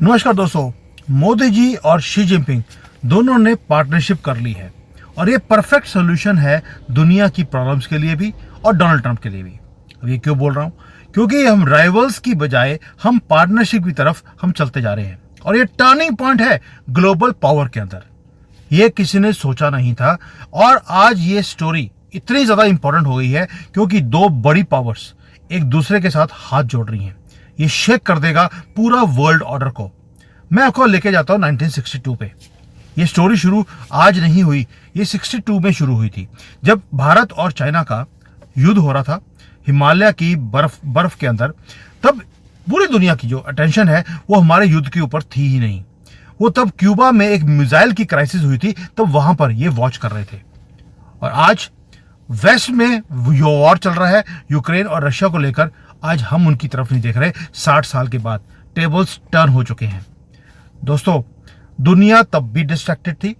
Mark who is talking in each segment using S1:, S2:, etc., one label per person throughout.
S1: नमस्कार दोस्तों। मोदी जी और शी जिनपिंग दोनों ने पार्टनरशिप कर ली है और ये परफेक्ट सोल्यूशन है दुनिया की प्रॉब्लम्स के लिए भी और डोनाल्ड ट्रंप के लिए भी। अब ये क्यों बोल रहा हूँ? क्योंकि हम राइवल्स की बजाय हम पार्टनरशिप की तरफ हम चलते जा रहे हैं और ये टर्निंग पॉइंट है ग्लोबल पावर के अंदर। ये किसी ने सोचा नहीं था और आज ये स्टोरी इतनी ज्यादा इंपॉर्टेंट हो गई है क्योंकि दो बड़ी पावर्स एक दूसरे के साथ हाथ जोड़ रही हैं। ये शेक कर देगा पूरा वर्ल्ड ऑर्डर को। मैं आपको लेके जाता हूं 1962 पे। ये स्टोरी शुरू आज नहीं हुई, ये 62 में शुरू हुई थी जब भारत और चाइना का युद्ध हो रहा था हिमालय की बर्फ के अंदर। तब पूरी दुनिया की जो अटेंशन है वो हमारे युद्ध के ऊपर थी ही नहीं। वो तब क्यूबा में एक मिसाइल की क्राइसिस हुई थी, तब वहां पर ये वॉच कर रहे थे। और आज वेस्ट में वॉर चल रहा है यूक्रेन और रशिया को लेकर। आज हम उनकी तरफ नहीं देख रहे। 60 साल के बाद टेबल्स टर्न हो चुके हैं। दोस्तों, दुनिया तब भी डिस्ट्रैक्टेड थी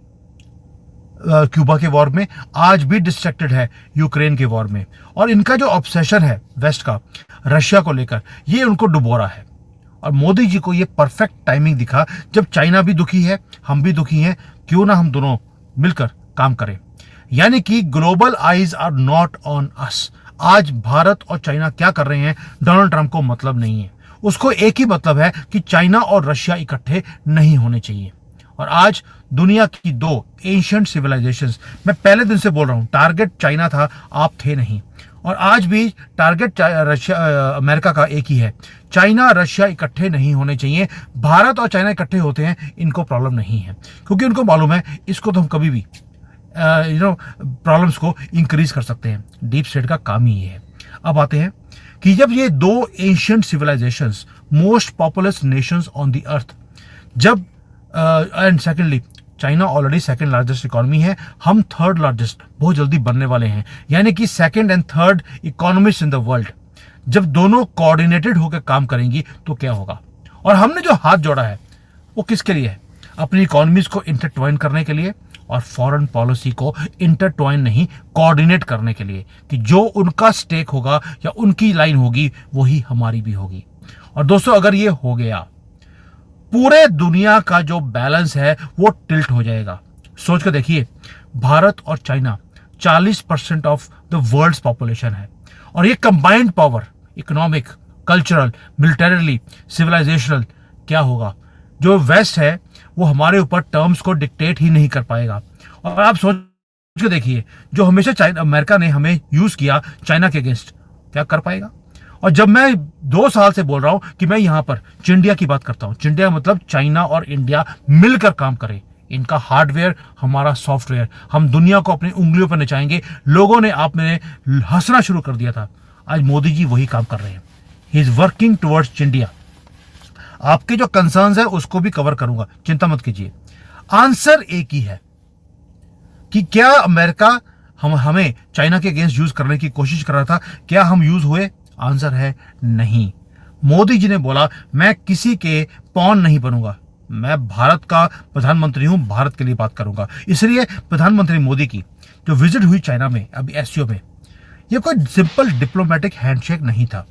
S1: क्यूबा के वॉर में, आज भी डिस्ट्रैक्टेड है यूक्रेन के वॉर में। और इनका जो ऑब्सेशन है वेस्ट का रशिया को लेकर, ये उनको डुबो रहा है। और मोदी जी को ये परफेक्ट टाइमिंग दिखा जब चाइना भी दुखी है, हम भी दुखी हैं, क्यों ना हम दोनों मिलकर काम करें। यानी कि global eyes are not on us. आज भारत और चाइना क्या कर रहे हैं डोनाल्ड ट्रंप को मतलब नहीं है। उसको एक ही मतलब है कि चाइना और रशिया इकट्ठे नहीं होने चाहिए। और आज दुनिया की दो एंशिएंट सिविलाइजेशंस, मैं पहले दिन से बोल रहा हूं, टारगेट चाइना था, आप थे नहीं। और आज भी टारगेट रशिया अमेरिका का एक ही है, चाइना रशिया इकट्ठे नहीं होने चाहिए। भारत और चाइना इकट्ठे होते हैं, इनको प्रॉब्लम नहीं है, क्योंकि उनको मालूम है इसको तो हम कभी भी प्रॉब्लम्स को इंक्रीज कर सकते हैं। डीप स्टेट का काम ही ये है। अब आते हैं कि जब ये दो ancient civilisations, most populous nations on the earth, जब and secondly China already second largest economy है, हम थर्ड लार्जेस्ट बहुत जल्दी बनने वाले हैं, यानी कि second and third economist in the world. जब दोनों कोऑर्डिनेटेड होकर काम करेंगी तो क्या होगा? और हमने जो हाथ जोड़ा है वो किसके लिए है? अपनी इकोनॉमीज को इंटरट्वाइन करने के लिए और फॉरेन पॉलिसी को इंटरट्वाइन नहीं, कोऑर्डिनेट करने के लिए, कि जो उनका स्टेक होगा या उनकी लाइन होगी वही हमारी भी होगी। और दोस्तों, अगर ये हो गया, पूरे दुनिया का जो बैलेंस है वो टिल्ट हो जाएगा। सोच कर देखिए, भारत और China 40% of the world's population है और ये combined power, economic, cultural, militarily, civilizational, क्या होगा? जो वेस्ट है वो हमारे ऊपर टर्म्स को डिक्टेट ही नहीं कर पाएगा। और आप सोच के देखिए, जो हमेशा चाइना अमेरिका ने हमें यूज किया चाइना के अगेंस्ट, क्या कर पाएगा? और जब मैं 2 साल से बोल रहा हूं कि मैं यहां पर चिंडिया की बात करता हूं, चिंडिया मतलब चाइना और इंडिया मिलकर काम करें, इनका हार्डवेयर हमारा सॉफ्टवेयर, हम दुनिया को अपनी उंगलियों पर नचाएंगे। लोगों ने आप में हंसना शुरू कर दिया था, आज मोदी जी वही काम कर रहे हैं। He is working towards Chindia. आपके जो कंसर्न्स है उसको भी कवर करूंगा, चिंता मत कीजिए। आंसर एक ही है कि क्या अमेरिका हमें चाइना के अगेंस्ट यूज करने की कोशिश कर रहा था, क्या हम यूज हुए? आंसर है नहीं। मोदी जी ने बोला, मैं किसी के पॉन नहीं बनूंगा, मैं भारत का प्रधानमंत्री हूं, भारत के लिए बात करूंगा। इसलिए प्रधानमंत्री मोदी की जो विजिट हुई चाइना में अभी एससीओ में, यह कोई सिंपल डिप्लोमेटिक हैंडशेक नहीं था,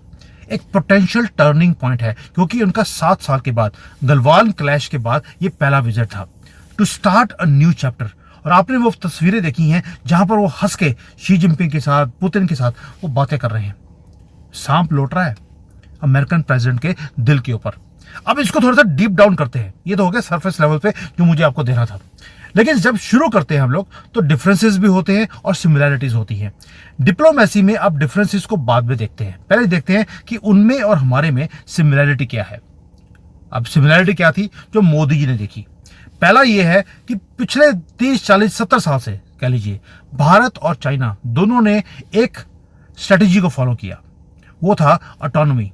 S1: एक पोटेंशियल टर्निंग पॉइंट है, क्योंकि उनका 7 साल के बाद गलवान क्लैश के बाद ये पहला विजिट था to start a new chapter. और आपने वो तस्वीरें देखी हैं जहां पर वो हंस के शी जिनपिंग के साथ, पुतिन के साथ वो बातें कर रहे हैं। सांप लौट रहा है अमेरिकन प्रेसिडेंट के दिल के ऊपर। अब इसको थोड़ा सा डीप डाउन करते हैं। ये तो हो गया सरफेस लेवल पे जो मुझे आपको देना था, लेकिन जब शुरू करते हैं हम लोग तो डिफरेंसेस भी होते हैं और सिमिलैरिटीज होती हैं। डिप्लोमेसी में अब डिफरेंसेस को बाद में देखते हैं, पहले देखते हैं कि उनमें और हमारे में सिमिलैरिटी क्या है। अब सिमिलैरिटी क्या थी जो मोदी जी ने देखी? पहला ये है कि पिछले 30, 40, 70 साल से कह लीजिए, भारत और चाइना दोनों ने एक स्ट्रेटेजी को फॉलो किया, वो था ऑटोनॉमी।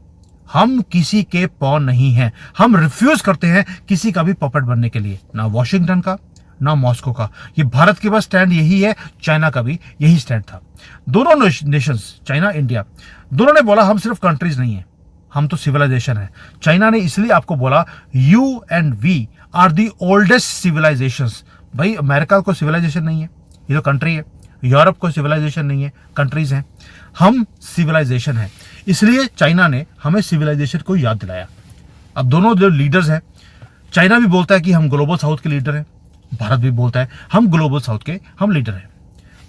S1: हम किसी के पॉन नहीं हैं, हम रिफ्यूज करते हैं किसी का भी पपेट बनने के लिए, ना वॉशिंगटन का ना मॉस्को का। ये भारत के पास स्टैंड यही है, चाइना का भी यही स्टैंड था। दोनों नेशंस, चाइना इंडिया, दोनों ने बोला हम सिर्फ कंट्रीज नहीं है, हम तो सिविलाइजेशन है। चाइना ने इसलिए आपको बोला you and we are the oldest civilizations. भाई, अमेरिका को सिविलाइजेशन नहीं है, ये तो कंट्री है। यूरोप को सिविलाइजेशन नहीं है, कंट्रीज हैं। हम सिविलाइजेशन है, इसलिए चाइना ने हमें सिविलाइजेशन को याद दिलाया। अब दोनों जो लीडर्स हैं चाइना भी बोलता है कि हम ग्लोबल साउथ के लीडर हैं, भारत भी बोलता है हम ग्लोबल साउथ के हम लीडर हैं।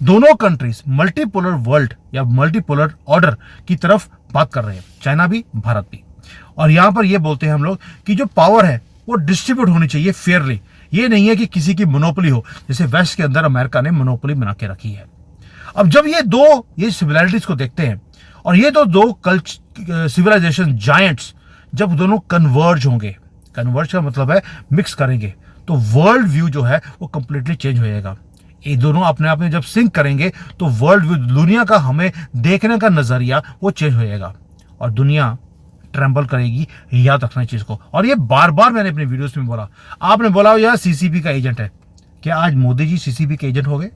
S1: दोनों कंट्रीज मल्टीपोलर वर्ल्ड या मल्टीपोलर ऑर्डर की तरफ बात कर रहे हैं, चाइना भी भारत भी। और यहां पर ये बोलते हैं हम लोग कि जो पावर है वो डिस्ट्रीब्यूट होनी चाहिए फेयरली। ये नहीं है कि किसी की मोनोपोली हो, जैसे वेस्ट के अंदर अमेरिका ने मोनोपोली बना के रखी है। अब जब ये सिमिलैरिटीज को देखते हैं और ये दो सिविलाइजेशन जायंट्स जब दोनों कन्वर्ज होंगे, कन्वर्ज का मतलब है मिक्स करेंगे, तो वर्ल्ड व्यू जो है वो कंप्लीटली चेंज हो जाएगा। ये दोनों अपने आप में जब सिंक करेंगे तो वर्ल्ड व्यू, दुनिया का हमें देखने का नजरिया वो चेंज हो जाएगा और दुनिया ट्रैम्बल करेगी। याद रखना चीज को। और ये बार बार मैंने अपने वीडियोस में बोला, आपने बोला यार सीसीपी का एजेंट है, क्या आज मोदी जी सीसीपी के एजेंट हो गए?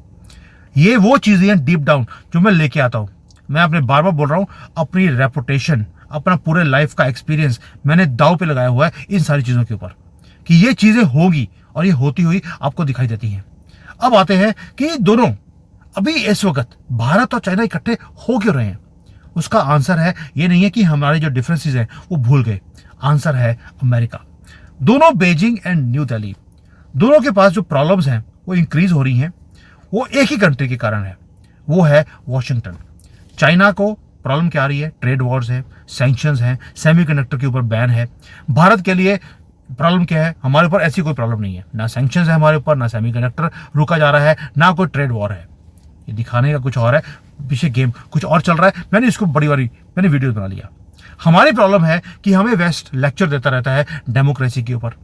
S1: ये वो चीजें हैं डीप डाउन जो मैं लेके आता हूं। मैं अपने बार बार बोल रहा हूं, अपनी रेपुटेशन, अपना पूरे लाइफ का एक्सपीरियंस मैंने दांव पे लगाया हुआ है इन सारी चीजों के ऊपर कि ये चीजें होगी और ये होती हुई आपको दिखाई देती हैं। अब आते हैं कि दोनों अभी इस वक्त भारत और चाइना इकट्ठे हो क्यों रहे हैं। उसका आंसर है, ये नहीं है कि हमारे जो डिफरेंसेस हैं वो भूल गए, आंसर है अमेरिका। दोनों बीजिंग एंड न्यू दिल्ली, दोनों के पास जो प्रॉब्लम्स हैं वो इंक्रीज हो रही हैं, वो एक ही कंट्री के कारण है, वो है वॉशिंगटन। चाइना को प्रॉब्लम क्या आ रही है? ट्रेड वॉर्स है, सैंक्शंस हैं, सेमीकंडक्टर के ऊपर बैन है। भारत के लिए प्रॉब्लम क्या है? हमारे ऊपर ऐसी कोई प्रॉब्लम नहीं है, ना सैंक्शंस है हमारे ऊपर, ना सेमीकंडक्टर रुका जा रहा है, ना कोई ट्रेड वॉर है। ये दिखाने का कुछ और है, पीछे गेम कुछ और चल रहा है। मैंने इसको बड़ी मैंने वीडियो बना लिया। हमारी प्रॉब्लम है कि हमें वेस्ट लेक्चर देता रहता है डेमोक्रेसी के ऊपर।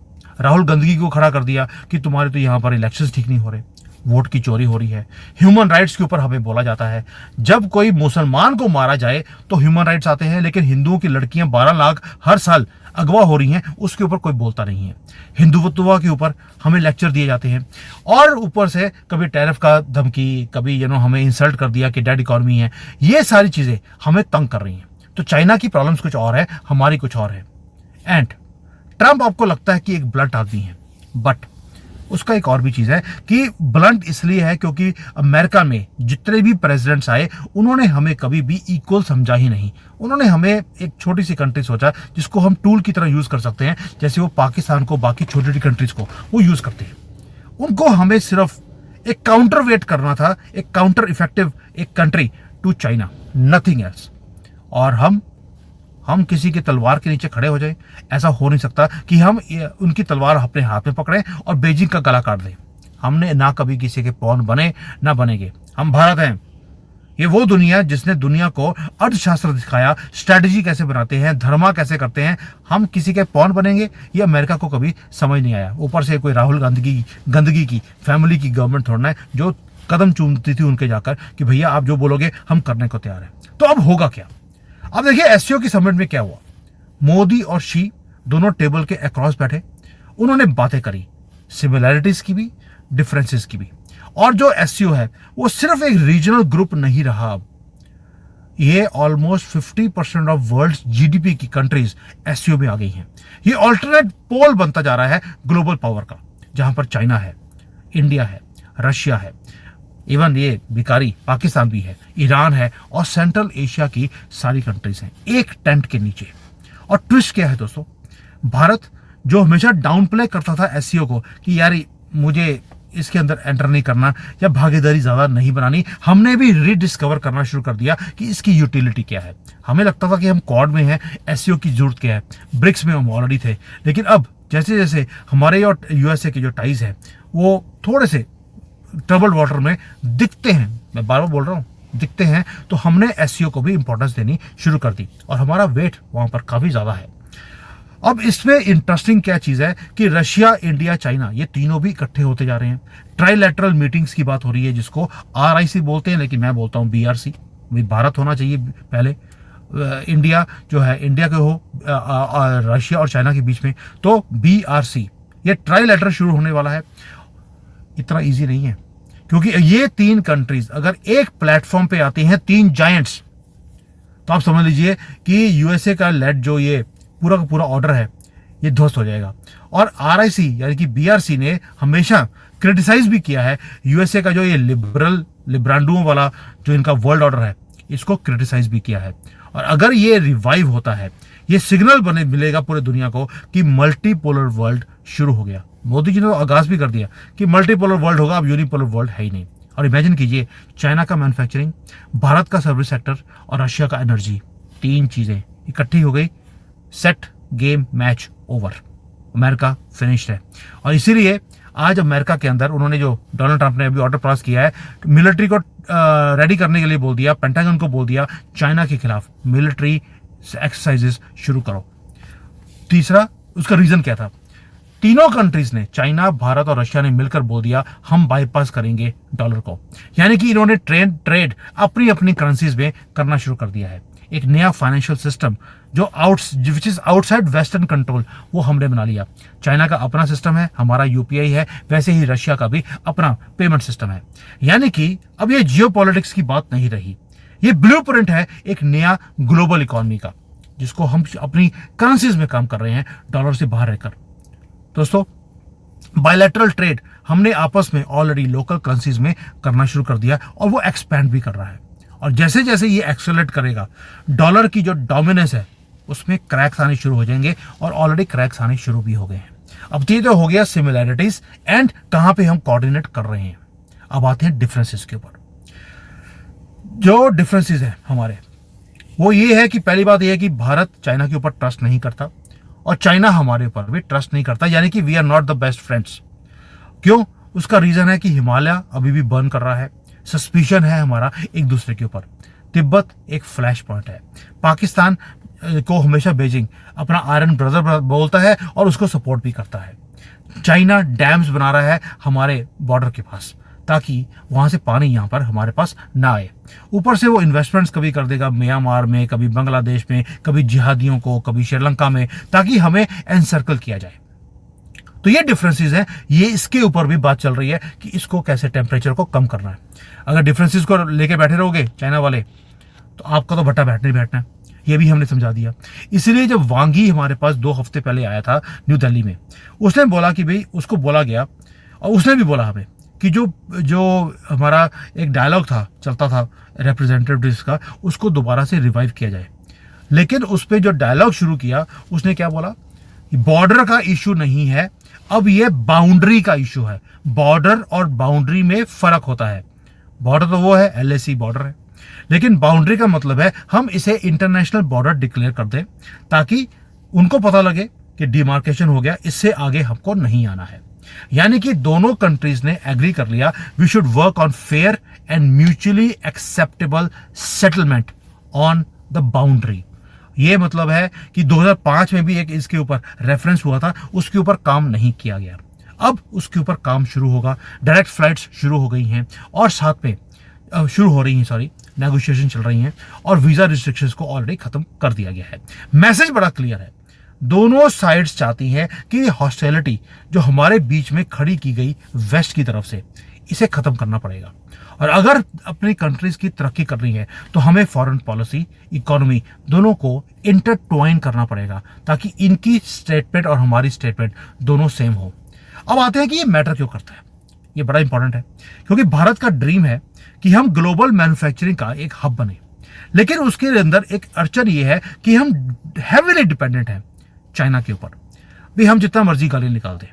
S1: राहुल गांधी को खड़ा कर दिया कि तुम्हारे तो यहाँ पर इलेक्शंस ठीक नहीं हो रहे, वोट की चोरी हो रही है। ह्यूमन राइट्स के ऊपर हमें बोला जाता है, जब कोई मुसलमान को मारा जाए तो ह्यूमन राइट्स आते हैं, लेकिन हिंदुओं की लड़कियां 12 लाख हर साल अगवा हो रही हैं, उसके ऊपर कोई बोलता नहीं है। हिंदुत्व के ऊपर हमें लेक्चर दिए जाते हैं और ऊपर से कभी टैरिफ का धमकी, कभी हमें इंसल्ट कर दिया कि डेड इकॉनमी है। ये सारी चीजें हमें तंग कर रही हैं। तो चाइना की प्रॉब्लम्स कुछ और है, हमारी कुछ और है। एंड ट्रंप आपको लगता है कि एक ब्लंट आदमी है, बट उसका एक और भी चीज है कि ब्लंट इसलिए है क्योंकि अमेरिका में जितने भी प्रेसिडेंट्स आए उन्होंने हमें कभी भी इक्वल समझा ही नहीं। उन्होंने हमें एक छोटी सी कंट्री सोचा जिसको हम टूल की तरह यूज कर सकते हैं, जैसे वो पाकिस्तान को, बाकी छोटी छोटी कंट्रीज को वो यूज करते हैं। उनको हमें सिर्फ एक काउंटर वेट करना था, एक काउंटर इफेक्टिव एक country to China, nothing else. और हम किसी की तलवार के नीचे खड़े हो जाएं, ऐसा हो नहीं सकता कि हम उनकी तलवार अपने हाथ में पकड़ें और बीजिंग का गला काट दें। हमने ना कभी किसी के पौन बने ना बनेंगे। हम भारत हैं, ये वो दुनिया जिसने दुनिया को अर्थशास्त्र दिखाया, स्ट्रैटेजी कैसे बनाते हैं, धर्मा कैसे करते हैं। हम किसी के पौन बनेंगे, ये अमेरिका को कभी समझ नहीं आया। ऊपर से कोई राहुल गांधी गंदगी की फैमिली की गवर्नमेंट थोड़ना है जो कदम चूमती थी उनके जाकर कि भैया आप जो बोलोगे हम करने को तैयार हैं। तो अब होगा क्या? अब देखिए एससीओ की समिट में क्या हुआ। मोदी और शी दोनों टेबल के अक्रॉस बैठे, उन्होंने बातें करी, सिमिलैरिटीज की भी, डिफरेंसेस की भी। और जो एससीओ है वो सिर्फ एक रीजनल ग्रुप नहीं रहा, अब ये ऑलमोस्ट 50% ऑफ वर्ल्ड जीडीपी की कंट्रीज एससीओ में आ गई हैं। ये ऑल्टरनेट पोल बनता जा रहा है ग्लोबल पावर का, जहां पर चाइना है, इंडिया है, रशिया है, इवन ये भिखारी पाकिस्तान भी है, ईरान है और सेंट्रल एशिया की सारी कंट्रीज हैं एक टेंट के नीचे। और ट्विस्ट क्या है दोस्तों, भारत जो हमेशा डाउन प्ले करता था एससीओ को कि यार मुझे इसके अंदर एंटर नहीं करना या भागीदारी ज्यादा नहीं बनानी, हमने भी रीडिस्कवर करना शुरू कर दिया कि इसकी यूटिलिटी क्या है। हमें लगता था कि हम क्वाड में हैं, एससीओ की जरूरत क्या है, ब्रिक्स में हम ऑलरेडी थे। लेकिन अब जैसे जैसे हमारे और यूएसए के जो टाइज हैं वो थोड़े से ट्रबल वाटर में दिखते हैं, मैं बार बार बोल रहा हूँ दिखते हैं, तो हमने एससीओ को भी इंपॉर्टेंस देनी शुरू कर दी और हमारा वेट वहां पर काफी ज्यादा है। अब इसमें इंटरेस्टिंग क्या चीज है कि रशिया, इंडिया, चाइना ये तीनों भी इकट्ठे होते जा रहे हैं। ट्राइलैटरल मीटिंग्स की बात हो रही है जिसको आरआईसी बोलते हैं, लेकिन मैं बोलता हूँ बीआरसी। भारत होना चाहिए पहले, इंडिया जो है इंडिया के हो रशिया और चाइना के बीच में, तो बीआरसी ये ट्राइलैटरल शुरू होने वाला है। इतना इजी नहीं है क्योंकि ये तीन कंट्रीज अगर एक प्लेटफॉर्म पे आती हैं, तीन जायंट्स, तो आप समझ लीजिए कि यूएसए का लेड जो ये पूरा का पूरा ऑर्डर है ये ध्वस्त हो जाएगा। और आरआईसी यानी कि बीआरसी ने हमेशा क्रिटिसाइज भी किया है यूएसए का जो ये लिब्रांडुओं वाला जो इनका वर्ल्ड ऑर्डर है, इसको क्रिटिसाइज भी किया है। और अगर ये रिवाइव होता है ये सिग्नल बने मिलेगा पूरे दुनिया को कि मल्टीपोलर वर्ल्ड शुरू हो गया। मोदी जी ने तो आगाज भी कर दिया कि मल्टीपोलर वर्ल्ड होगा, अब यूनिपोलर वर्ल्ड है ही नहीं। और इमेजिन कीजिए, चाइना का मैन्युफैक्चरिंग, भारत का सर्विस सेक्टर और रशिया का एनर्जी, 3 चीजें इकट्ठी हो गई, set, game, match over, America finished है। और इसीलिए आज अमेरिका के अंदर उन्होंने जो डोनाल्ड ट्रंप ने अभी ऑर्डर पास किया है, मिलिट्री को रेडी करने के लिए बोल दिया, पेंटागन को बोल दिया चाइना के खिलाफ मिलिट्री एक्सरसाइजेस शुरू करो। तीसरा, उसका रीजन क्या था? तीनों कंट्रीज ने, चाइना, भारत और रशिया ने मिलकर बोल दिया हम बाईपास करेंगे डॉलर को। यानी कि इन्होंने ट्रेड अपनी अपनी करेंसीज में करना शुरू कर दिया है। एक नया फाइनेंशियल सिस्टम जो which is outside western control, वो हमने बना लिया। चाइना का अपना सिस्टम है, हमारा यूपीआई है, वैसे ही रशिया का भी अपना पेमेंट सिस्टम है। यानी कि अब ये जियोपॉलिटिक्स की बात नहीं रही, ये ब्लूप्रिंट है एक नया ग्लोबल इकोनॉमी का, जिसको हम अपनी करेंसीज में काम कर रहे हैं, डॉलर से बाहर रहकर। दोस्तों, बायलैटरल ट्रेड हमने आपस में ऑलरेडी लोकल करेंसीज में करना शुरू कर दिया और वो एक्सपैंड भी कर रहा है। और जैसे जैसे ये एक्सेलरेट करेगा, डॉलर की जो डोमिनेंस है उसमें क्रैक्स आने शुरू हो जाएंगे और ऑलरेडी क्रैक्स आने शुरू भी हो गए हैं। अब ये तो हो गया सिमिलैरिटीज एंड कहां पे हम कोऑर्डिनेट कर रहे हैं। अब आते हैं डिफरेंसेस के ऊपर। जो डिफरेंसेस है हमारे, वो ये है कि पहली बात ये है कि भारत चाइना के ऊपर ट्रस्ट नहीं करता और चाइना हमारे ऊपर भी ट्रस्ट नहीं करता, यानी कि we are not the best friends. क्यों? उसका रीजन है कि हिमालय अभी भी बर्न कर रहा है, सस्पिशन है हमारा एक दूसरे के ऊपर। तिब्बत एक फ्लैश पॉइंट है। पाकिस्तान को हमेशा बीजिंग अपना आयरन ब्रदर बोलता है और उसको सपोर्ट भी करता है। चाइना डैम्स बना रहा है हमारे बॉर्डर के पास ताकि वहां से पानी यहां पर हमारे पास ना आए। ऊपर से वो इन्वेस्टमेंट्स कभी कर देगा म्यांमार में, कभी बांग्लादेश में, कभी जिहादियों को, कभी श्रीलंका में, ताकि हमें एनसर्कल किया जाए। तो ये डिफरेंसेस हैं, ये इसके ऊपर भी बात चल रही है कि इसको कैसे टेम्परेचर को कम करना है। अगर डिफरेंसेस को लेके बैठे रहोगे चाइना वाले, तो आपका तो भट्टा बैठना ही बैठना है। ये भी हमने समझा दिया। इसलिए जब वांगी हमारे पास 2 हफ्ते पहले आया था न्यू दिल्ली में, उसने बोला कि भाई, उसको बोला गया और उसने भी बोला हमें कि जो हमारा एक डायलॉग था, चलता था रिप्रेजेंटेटिव्स का, उसको दोबारा से रिवाइव किया जाए। लेकिन उस पर जो डायलॉग शुरू किया, उसने क्या बोला? बॉर्डर का इशू नहीं है, अब ये बाउंड्री का इशू है। बॉर्डर और बाउंड्री में फर्क होता है। बॉर्डर तो वो है, एलएसी बॉर्डर है, लेकिन बाउंड्री का मतलब है हम इसे इंटरनेशनल बॉर्डर डिक्लेयर कर दें ताकि उनको पता लगे कि डिमार्केशन हो गया, इससे आगे हमको नहीं आना है। यानी कि दोनों कंट्रीज ने एग्री कर लिया, we should work on fair and mutually acceptable settlement on the boundary. ये मतलब है कि 2005 में भी एक इसके ऊपर रेफरेंस हुआ था, उसके ऊपर काम नहीं किया गया। अब उसके ऊपर काम शुरू होगा। डायरेक्ट फ्लाइट्स शुरू हो गई हैं और साथ में शुरू हो रही हैं, नेगोशिएशन चल रही हैं और वीजा रिस्ट्रिक्शंस को ऑलरेडी खत्म कर दिया गया है। मैसेज बड़ा क्लियर है, दोनों साइड्स चाहती हैं कि हॉस्टिलिटी जो हमारे बीच में खड़ी की गई वेस्ट की तरफ से, इसे खत्म करना पड़ेगा। और अगर अपनी कंट्रीज की तरक्की करनी है तो हमें फॉरेन पॉलिसी, इकोनॉमी दोनों को इंटरट्वाइन करना पड़ेगा ताकि इनकी स्टेटमेंट और हमारी स्टेटमेंट दोनों सेम हो। अब आते हैं कि ये मैटर क्यों करता है। ये बड़ा इंपॉर्टेंट है क्योंकि भारत का ड्रीम है कि हम ग्लोबल मैन्युफैक्चरिंग का एक हब बने, लेकिन उसके अंदर एक अड़चन ये है कि हम हेवीली डिपेंडेंट हैं चाइना के ऊपर। भी हम जितना मर्जी गाली निकाल दें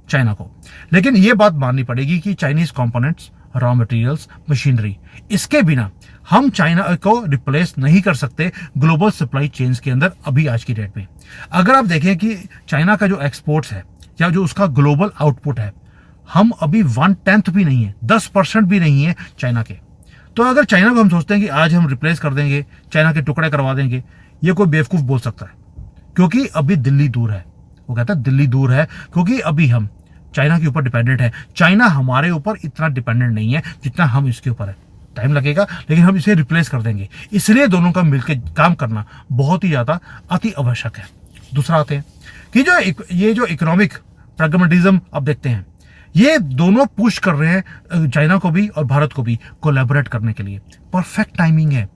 S1: चाइना को, लेकिन ये बात माननी पड़ेगी कि Chinese components, raw materials, machinery, इसके बिना हम चाइना को रिप्लेस नहीं कर सकते ग्लोबल सप्लाई चेन्स के अंदर अभी आज की डेट में। अगर आप देखें कि चाइना का जो एक्सपोर्ट्स है या जो उसका ग्लोबल आउटपुट है, हम अभी 1/10 भी नहीं है, 10% भी नहीं है चाइना के। तो अगर चाइना को हम सोचते हैं कि आज हम रिप्लेस कर देंगे, चाइना के टुकड़े करवा देंगे, ये कोई बेवकूफ बोल सकता है, क्योंकि अभी दिल्ली दूर है। वो कहता है दिल्ली दूर है क्योंकि अभी हम चाइना के ऊपर डिपेंडेंट है। चाइना हमारे ऊपर इतना डिपेंडेंट नहीं है जितना हम इसके ऊपर है। टाइम लगेगा लेकिन हम इसे रिप्लेस कर देंगे। इसलिए दोनों का मिलकर काम करना बहुत ही ज्यादा अति आवश्यक है। दूसरा आते हैं कि ये जो इकोनॉमिक प्रैग्मेटिज्म आप देखते हैं, ये दोनों पुश कर रहे हैं चाइना को भी और भारत को भी कोलैबोरेट करने के लिए। परफेक्ट टाइमिंग है।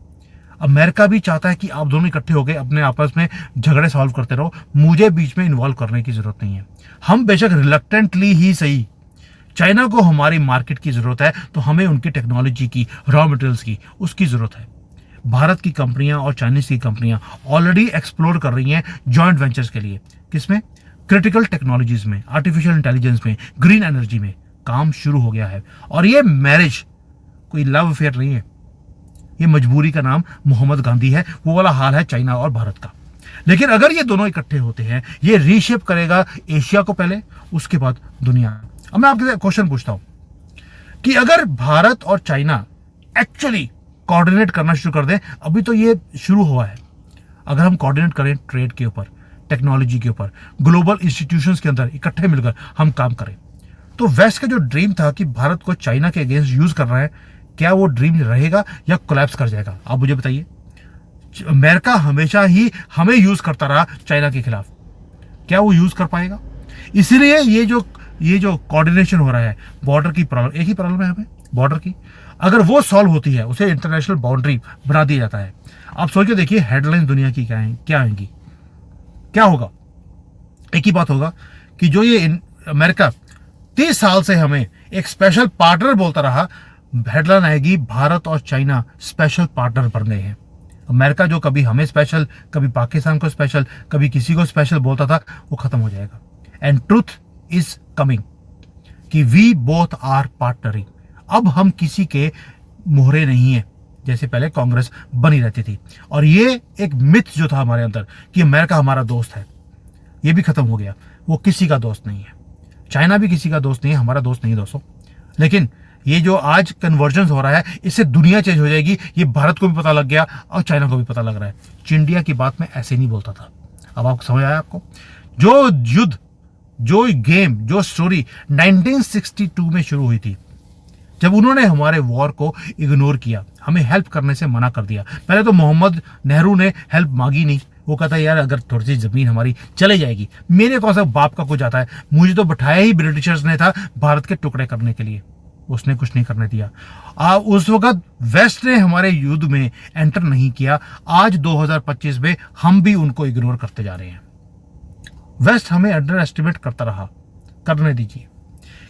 S1: अमेरिका भी चाहता है कि आप दोनों इकट्ठे हो गए अपने आपस में झगड़े सॉल्व करते रहो, मुझे बीच में इन्वॉल्व करने की जरूरत नहीं है। हम बेशक रिलक्टेंटली ही सही, चाइना को हमारी मार्केट की जरूरत है तो हमें उनकी टेक्नोलॉजी की, रॉ मटेरियल्स की, उसकी जरूरत है। भारत की कंपनियां और चाइनीज की कंपनियां ऑलरेडी एक्सप्लोर कर रही हैं जॉइंट वेंचर्स के लिए। किसमें? क्रिटिकल टेक्नोलॉजीज में, आर्टिफिशियल इंटेलिजेंस में, ग्रीन एनर्जी में काम शुरू हो गया है। और ये मैरिज कोई लव अफेयर नहीं है, ये मजबूरी का नाम मोहम्मद गांधी है। वो वाला हाल है चाइना और भारत का। लेकिन अगर ये दोनों इकट्ठे होते हैं, ये रीशेप करेगा एशिया को पहले, उसके बाद दुनिया। अब मैं आपके क्वेश्चन पूछता हूं कि अगर भारत और चाइना एक्चुअली कोऑर्डिनेट करना शुरू कर दें, अभी तो ये शुरू हुआ है, अगर हम कोऑर्डिनेट करें ट्रेड के ऊपर, टेक्नोलॉजी के ऊपर, ग्लोबल इंस्टीट्यूशंस के अंदर इकट्ठे मिलकर हम काम करें, तो वेस्ट का जो ड्रीम था कि भारत को चाइना के अगेंस्ट यूज कर रहा है, क्या वो ड्रीम रहेगा या कोलैप्स कर जाएगा? आप मुझे बताइए। अमेरिका हमेशा ही हमें यूज करता रहा चाइना के खिलाफ, क्या वो यूज कर पाएगा? इसीलिए ये जो कोऑर्डिनेशन हो रहा है, बॉर्डर की प्रॉब्लम, एक ही प्रॉब्लम है हमें बॉर्डर की, अगर वो सॉल्व होती है, उसे इंटरनेशनल बाउंड्री बना दिया जाता है। आप सोच के देखिए हेडलाइंस दुनिया की क्या आएंगी, क्या होगा? एक ही बात होगा कि जो ये अमेरिका 30 साल से हमें एक स्पेशल पार्टनर बोलता रहा, हेडलाइन आएगी भारत और चाइना स्पेशल पार्टनर बन गए हैं। अमेरिका जो कभी हमें स्पेशल, कभी पाकिस्तान को स्पेशल, कभी किसी को स्पेशल बोलता था, वो खत्म हो जाएगा। एंड ट्रूथ इज कमिंग कि वी बोथ आर पार्टनरिंग। अब हम किसी के मोहरे नहीं है जैसे पहले कांग्रेस बनी रहती थी। और ये एक मिथ जो था हमारे अंदर कि अमेरिका हमारा दोस्त है, ये भी खत्म हो गया। वो किसी का दोस्त नहीं है, चाइना भी किसी का दोस्त नहीं है, हमारा दोस्त नहीं है दोस्तों। लेकिन ये जो आज कन्वर्जेंस हो रहा है, इससे दुनिया चेंज हो जाएगी। ये भारत को भी पता लग गया और चाइना को भी पता लग रहा है। चिंडिया की बात मैं ऐसे नहीं बोलता था। अब आपको समझ आया? आपको जो युद्ध, जो गेम, जो स्टोरी 1962 में शुरू हुई थी, जब उन्होंने हमारे वॉर को इग्नोर किया, हमें हेल्प करने से मना कर दिया। पहले तो मोहम्मद नेहरू ने हेल्प मांगी नहीं, वो कहता यार अगर थोड़ी सी जमीन हमारी चले जाएगी, मेरे कौन सा बाप का कुछ आता है, मुझे तो बैठाया ही ब्रिटिशर्स ने था भारत के टुकड़े करने के लिए, उसने कुछ नहीं करने दिया। उस वक्त वेस्ट ने हमारे युद्ध में एंटर नहीं किया। आज 2025 में हम भी उनको इग्नोर करते जा रहे हैं। वेस्ट हमें अंडर एस्टिमेट करता रहा, करने दीजिए,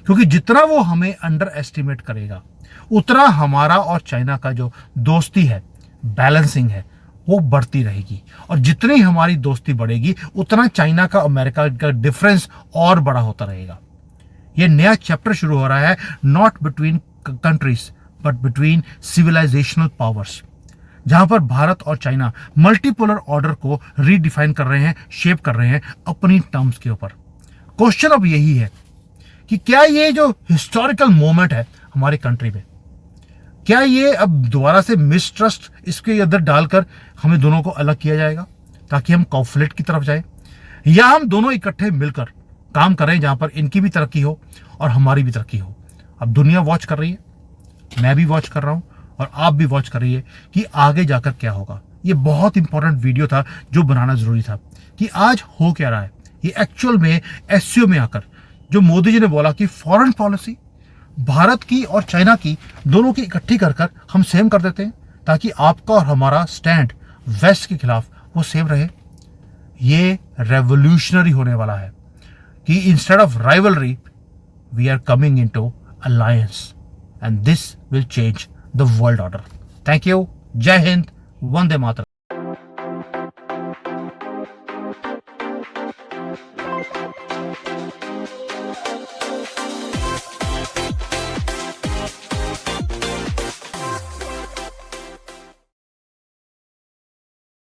S1: क्योंकि जितना वो हमें अंडर एस्टिमेट करेगा, उतना हमारा और चाइना का जो दोस्ती है, बैलेंसिंग है, वो बढ़ती रहेगी। और जितनी हमारी दोस्ती बढ़ेगी, उतना चाइना का अमेरिका का डिफरेंस और बड़ा होता रहेगा। ये नया चैप्टर शुरू हो रहा है, not between countries but between civilisational powers, जहां पर भारत और चाइना मल्टीपोलर ऑर्डर को रीडिफाइन कर रहे हैं, शेप कर रहे हैं अपनी टर्म्स के ऊपर। क्वेश्चन अब यही है कि क्या ये जो हिस्टोरिकल मोमेंट है हमारी कंट्री में, क्या ये अब दोबारा से मिसट्रस्ट इसके अंदर डालकर हमें दोनों को अलग किया जाएगा ताकि हम कॉन्फ्लिक्ट की तरफ जाए, या हम दोनों इकट्ठे मिलकर काम करें जहां पर इनकी भी तरक्की हो और हमारी भी तरक्की हो? अब दुनिया वॉच कर रही है, मैं भी वॉच कर रहा हूं और आप भी वॉच कर रही है कि आगे जाकर क्या होगा। ये बहुत इंपॉर्टेंट वीडियो था जो बनाना जरूरी था कि आज हो क्या रहा है। ये एक्चुअल में एससीओ में आकर जो मोदी जी ने बोला कि फॉरेन पॉलिसी भारत की और चाइना की दोनों की इकट्ठी कर कर हम सेम कर देते हैं, ताकि आपका और हमारा स्टैंड वेस्ट के खिलाफ वो सेम रहे। ये रेवोल्यूशनरी होने वाला है कि instead of rivalry we are coming into alliance, and this will change the world order. Thank you. जय हिंद, वंदे मातरम।